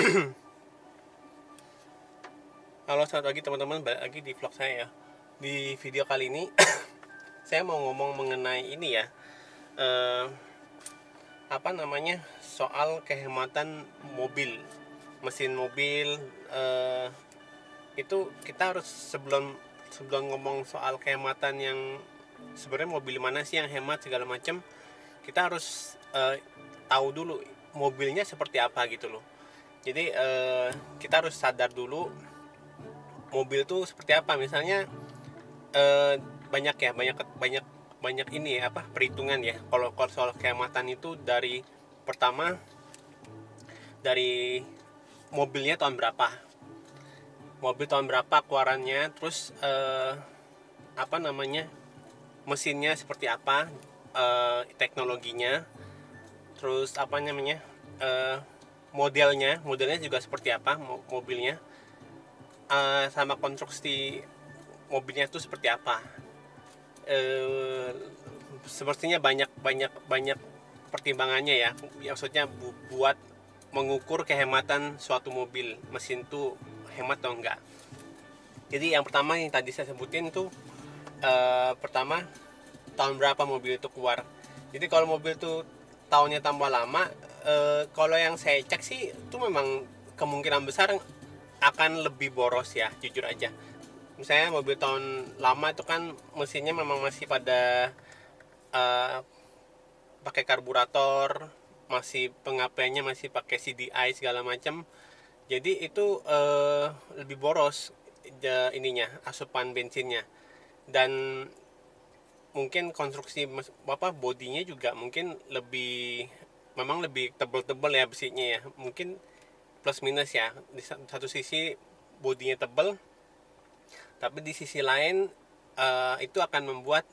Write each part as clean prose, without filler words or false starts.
Halo, selamat pagi teman-teman, balik lagi di vlog saya ya. Di video kali ini saya mau ngomong mengenai ini ya, eh, soal kehematan mobil, mesin mobil. Itu kita harus sebelum sebelum ngomong soal kehematan, yang sebenarnya mobil mana sih yang hemat segala macam, kita harus tahu dulu mobilnya seperti apa gitu loh. Jadi kita harus sadar dulu mobil tuh seperti apa. Misalnya eh, banyak ya, banyak banyak ini ya, apa, perhitungan ya. Kalau soal kehematan itu, dari pertama, dari mobilnya tahun berapa, mobil tahun berapa keluarannya, terus apa namanya, mesinnya seperti apa, teknologinya, terus apa namanya, eh, modelnya juga seperti apa mobilnya, sama konstruksi mobilnya itu seperti apa. eh, Sepertinya banyak banyak banyak pertimbangannya ya. Maksudnya buat mengukur kehematan suatu mobil, mesin tuh hemat atau enggak. Jadi yang pertama yang tadi saya sebutin tuh, pertama, tahun berapa mobil itu keluar. Jadi kalau mobil tuh tahunnya tambah lama, kalau yang saya cek sih itu memang kemungkinan besar akan lebih boros ya, jujur aja. Misalnya mobil tahun lama itu kan mesinnya memang masih pada eh, pakai karburator, masih pengapaiannya masih pakai CDI segala macam. Jadi itu lebih boros ininya, asupan bensinnya. Dan mungkin konstruksi apa, bodinya juga mungkin lebih, memang lebih tebel-tebel ya besinya ya. Mungkin plus minus ya. Di satu sisi bodinya tebel, tapi di sisi lain itu akan membuat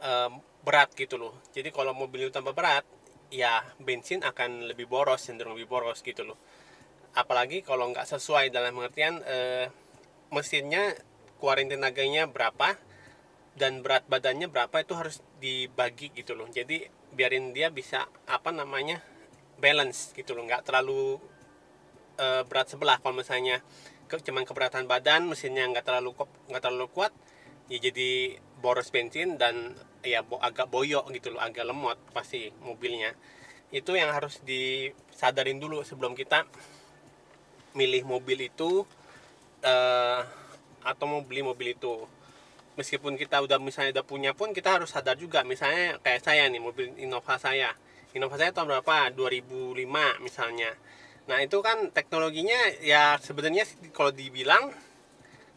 eh, berat gitu loh. Jadi kalau mobil itu tambah berat, ya bensin akan lebih boros, cenderung lebih boros gitu loh. Apalagi kalau nggak sesuai, dalam pengertian mesinnya keluarin tenaganya berapa dan berat badannya berapa, itu harus dibagi gitu loh. Jadi biarin dia bisa apa namanya, balance gitu loh, nggak terlalu berat sebelah. Kalau misalnya cuman keberatan badan, mesinnya nggak terlalu kuat, ya jadi boros bensin, dan ya agak boyok gitu loh, agak lemot pasti mobilnya. Itu yang harus disadarin dulu sebelum kita milih mobil itu, eh, atau mau beli mobil itu. Meskipun kita udah misalnya udah punya pun, kita harus sadar juga. Misalnya kayak saya nih, mobil Innova saya tahun berapa, 2005 misalnya. Nah itu kan teknologinya ya, sebenarnya kalau dibilang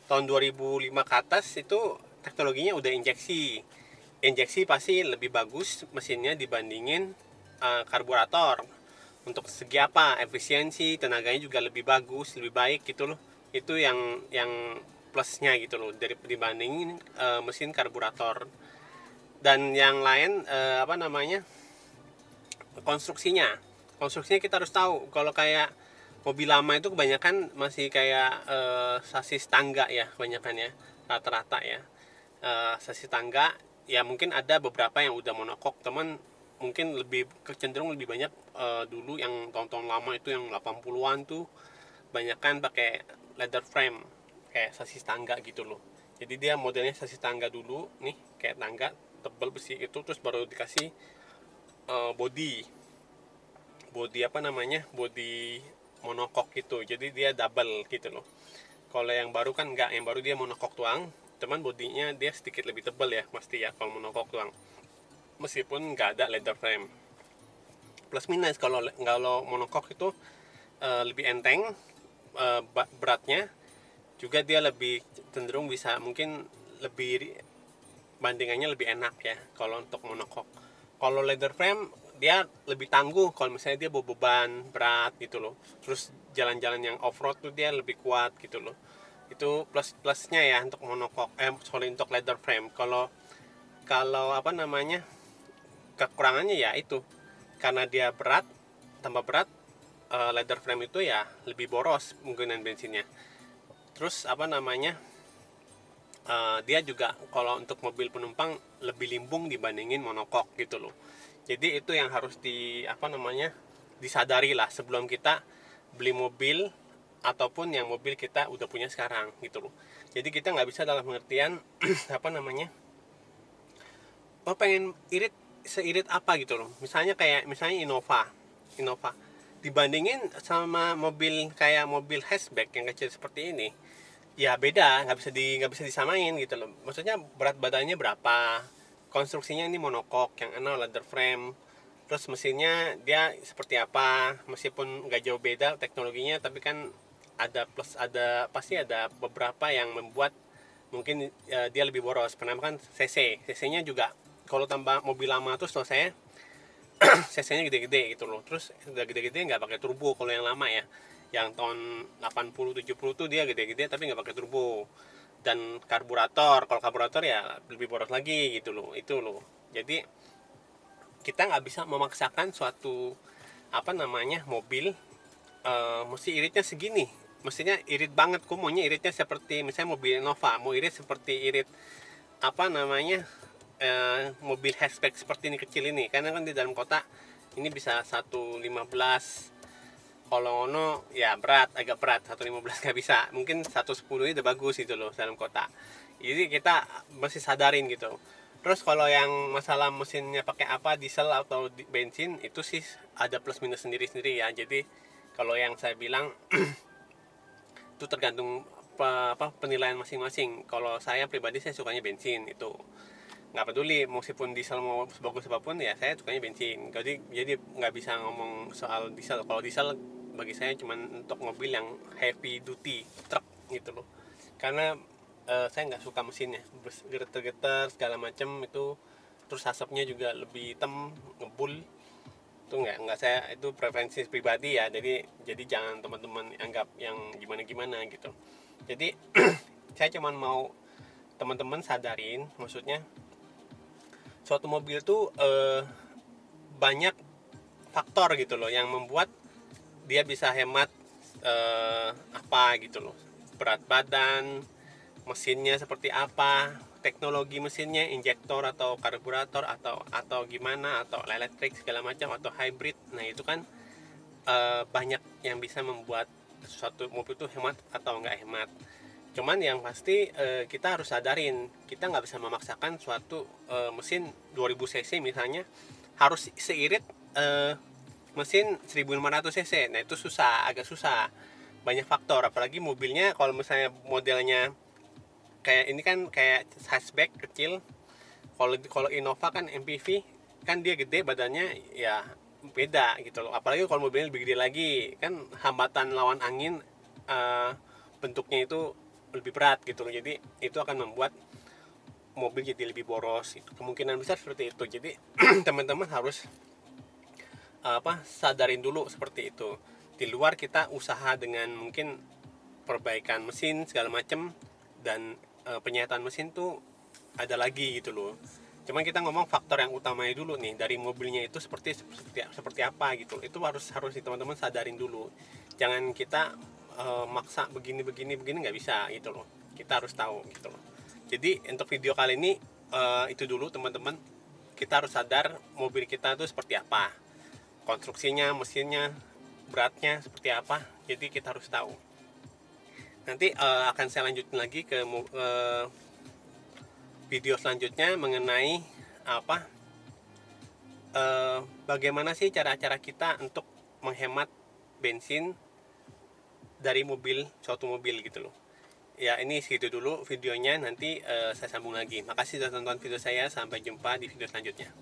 tahun 2005 ke atas itu teknologinya udah injeksi pasti lebih bagus mesinnya dibandingin karburator. Untuk segi apa, efisiensi tenaganya juga lebih bagus, lebih baik gitu loh. Itu yang plusnya gitu loh, dari dibandingin mesin karburator. Dan yang lain, apa namanya, konstruksinya konstruksinya kita harus tahu. Kalau kayak mobil lama itu kebanyakan masih kayak sasis tangga ya, kebanyakan ya, rata-rata ya. Sasis tangga ya, mungkin ada beberapa yang udah monokok, teman. Mungkin lebih kecenderung lebih banyak dulu yang tahun-tahun lama itu, yang 80-an tuh banyakan pakai leather frame, kayak sasis tangga gitu loh. Jadi dia modelnya sasis tangga dulu nih, kayak tangga tebal besi itu, terus baru dikasih body body apa namanya, body monokok gitu. Jadi dia double gitu loh. Kalau yang baru kan enggak, yang baru dia monokok tuang, teman, bodinya dia sedikit lebih tebal ya pasti ya kalau monokok tuang, meskipun nggak ada leather frame. Plus minus, kalau monokok itu lebih enteng, beratnya juga dia lebih cenderung bisa, mungkin lebih, bandingannya lebih enak ya kalau untuk monokok. Kalau leather frame dia lebih tangguh kalau misalnya dia bawa beban berat gitu loh. Terus jalan-jalan yang off road tuh dia lebih kuat gitu loh. Itu plus plusnya ya untuk monokok, sorry, untuk leather frame. Kalau kalau apa namanya, kekurangannya ya itu, karena dia berat, tambah berat, leather frame itu ya lebih boros penggunaan bensinnya. Terus apa namanya, dia juga kalau untuk mobil penumpang lebih limbung dibandingin monokok gitu loh. Jadi itu yang harus di apa namanya, disadari lah sebelum kita beli mobil ataupun yang mobil kita udah punya sekarang gitu loh. Jadi kita nggak bisa dalam pengertian apa namanya, oh pengen irit seirit apa gitu loh. Misalnya Innova dibandingin sama mobil kayak mobil hatchback yang kecil seperti ini, ya beda, nggak bisa disamain gitu loh. Maksudnya berat badannya berapa, konstruksinya ini monokok, yang leather frame, terus mesinnya dia seperti apa, meskipun nggak jauh beda teknologinya, tapi kan pasti ada beberapa yang membuat mungkin dia lebih boros. Pertama kan cc nya juga, kalau tambah mobil lama tuh setelah saya cc-nya gede-gede gitu loh. Terus udah gede-gede nggak pakai turbo kalau yang lama ya, yang tahun 80 70 tuh dia gede-gede tapi nggak pakai turbo. Dan kalau karburator ya lebih boros lagi gitu loh, itu loh. Jadi kita nggak bisa memaksakan suatu apa namanya mobil mesti iritnya segini, mestinya irit banget. Kok maunya iritnya seperti misalnya mobil Innova, mau irit seperti irit apa namanya mobil hatchback seperti ini kecil ini, karena kan di dalam kota ini bisa 115. Kalau ono ya agak berat 115 nggak bisa, mungkin 110 ini udah bagus gitu loh dalam kota. Jadi kita mesti sadarin gitu. Terus kalau yang masalah mesinnya pakai apa, diesel atau bensin, itu sih ada plus minus sendiri-sendiri ya. Jadi kalau yang saya bilang itu tergantung penilaian masing-masing. Kalau saya pribadi saya sukanya bensin, itu nggak peduli meskipun diesel mau sebagus apapun, ya saya sukanya bensin. Jadi nggak bisa ngomong soal diesel. Kalau diesel bagi saya cuman untuk mobil yang heavy duty truck gitu loh, karena saya nggak suka mesinnya getar-getar segala macam itu. Terus asapnya juga lebih hitam, ngebul. Itu nggak saya, itu preferensi pribadi ya. Jadi jangan teman-teman anggap yang gimana-gimana gitu. Jadi saya cuman mau teman-teman sadarin, maksudnya suatu mobil tuh banyak faktor gitu loh yang membuat dia bisa hemat apa gitu loh. Berat badan, mesinnya seperti apa, teknologi mesinnya, injektor atau karburator atau gimana, atau elektrik segala macam, atau hybrid. Nah itu kan banyak yang bisa membuat suatu mobil itu hemat atau nggak hemat. Cuman yang pasti kita harus sadarin, kita nggak bisa memaksakan suatu mesin 2000 cc misalnya harus seirit mesin 1500 cc. Nah itu agak susah, banyak faktor. Apalagi mobilnya kalau misalnya modelnya kayak ini kan kayak hatchback kecil. Kalau Innova kan MPV, kan dia gede badannya, ya beda gitu loh. Apalagi kalau mobilnya lebih gede lagi, kan hambatan lawan angin bentuknya itu lebih berat gitu loh. Jadi itu akan membuat mobil jadi lebih boros. Kemungkinan besar seperti itu. Jadi teman-teman harus sadarin dulu seperti itu. Di luar kita usaha dengan mungkin perbaikan mesin segala macam, dan penyataan mesin tuh ada lagi gitu loh. Cuman kita ngomong faktor yang utamanya dulu nih, dari mobilnya itu seperti apa gitu. Itu harus teman-teman sadarin dulu. Jangan kita maksa begini nggak bisa gitu loh. Kita harus tahu gitu loh. Jadi untuk video kali ini itu dulu teman-teman. Kita harus sadar mobil kita itu seperti apa, konstruksinya, mesinnya, beratnya seperti apa. Jadi kita harus tahu. Nanti akan saya lanjutin lagi ke video selanjutnya mengenai bagaimana sih cara-cara kita untuk menghemat bensin dari suatu mobil gitu loh. Ya ini segitu dulu videonya, nanti saya sambung lagi. Makasih sudah tonton video saya, sampai jumpa di video selanjutnya.